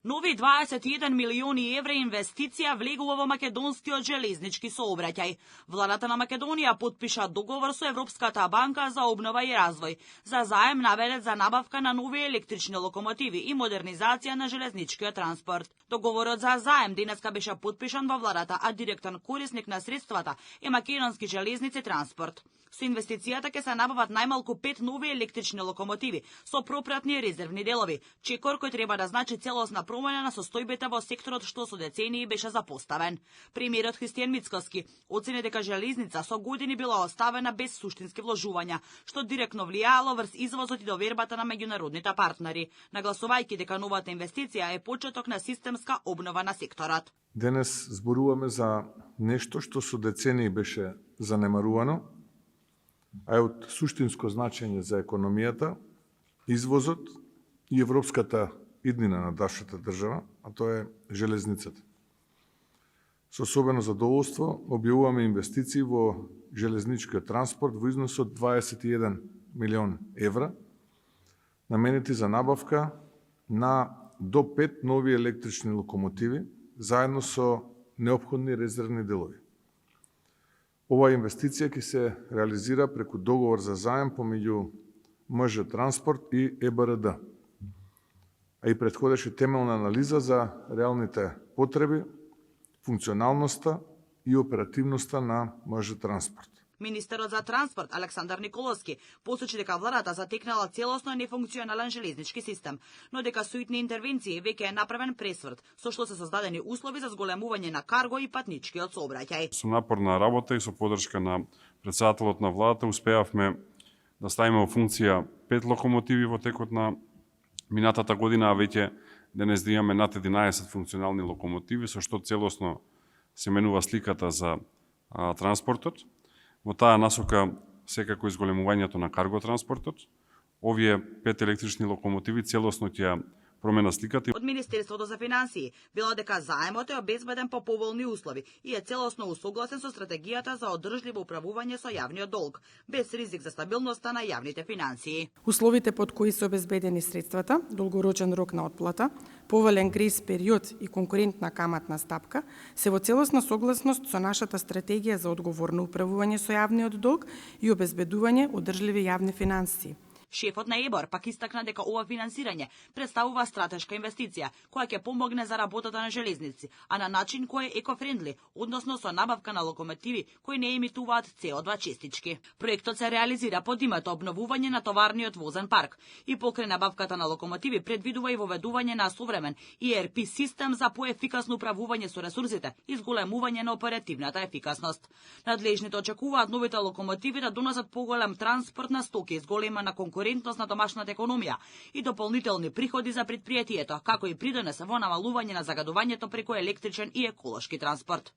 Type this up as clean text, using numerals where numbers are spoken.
Нови 21 милиони евра инвестиција влегува во македонскиот железнички сообраќај. Владата на Македонија потпиша договор со Европската банка за обнова и развој за заем наведен за набавка на нови електрични локомотиви и модернизација на железничкиот транспорт. Договорот за заем денеска беше потпишан во владата, а директен корисник на средствата е Македонски железници транспорт. Со инвестицијата ќе се набават најмалку 5 нови електрични локомотиви со пропратни резервни делови, чекор кој треба да значи целосна промена на состојбата во секторот што со децении беше запоставен. Премиерот Христијан Мицкоски оцени дека железница со години била оставена без суштински вложувања, што директно влијаело врз извозот и довербата на меѓународните партнери, нагласувајќи дека новата инвестиција е почеток на системска обнова на секторот. Денес зборуваме за нешто што со децении беше занемарувано, а е од суштинско значење за економијата, извозот и европската иднина на нашата држава, а тоа е железницата. Со особено задоволство објавуваме инвестиции во железничкиот транспорт во износ од 21 милион евра, наменети за набавка на до 5 нови електрични локомотиви, заедно со неопходни резервни делови. Оваа инвестиција ќе се реализира преку договор за заем помеѓу МЖ Транспорт и ЕБРД, а и претходеше темелна анализа за реалните потреби, функционалноста и оперативноста на МЖ Транспорт. Министерот за транспорт Александар Николовски посочи дека владата затекнала целосно нефункционален железнички систем, но дека со итни интервенции веќе е направен пресврт, со што се создадени услови за зголемување на карго и патничкиот сообраќај. Со напорна работа и со подршка на претседателот на владата успеавме да ставиме во функција 5 локомотиви во текот на минатата година, а веќе денес да имаме над 11 функционални локомотиви, со што целосно се менува сликата за транспортот. Во таа насока секако изголемувањето на карго транспортот. Овие 5 електрични локомотиви целосно ќе промена сликата. Од Министерството за финансии било дека заемот е обезбеден по поволни услови и е целосно усогласен со стратегијата за одржливо управување со јавниот долг, без ризик за стабилноста на јавните финансии. Условите под кои се обезбедени средствата, долгорочен рок на отплата, поволен грейс период и конкурентна каматна стапка се во целосна согласност со нашата стратегија за одговорно управување со јавниот долг и обезбедување одржливи јавни финансии. Шефот на ЕБОР пак истакна дека ова финансирање представува стратешка инвестиција која ќе помогне за работата на железници, а на начин кој е екофрендли, односно со набавка на локомотиви кои не емитуваат CO2 честички. Проектот се реализира под името обновување на товарниот возен парк и покрај набавката на локомотиви предвидува и воведување на современ ERP систем за поефикасно управување со ресурсите и зголемување на оперативната ефикасност. Надлежните очекуваат новите локомотиви да донесат поголем транспорт на стоки, зголемена конкуренција на домашната економија и дополнителни приходи за предпријатието, како и придонес во намалување на загадувањето преку електричен и еколошки транспорт.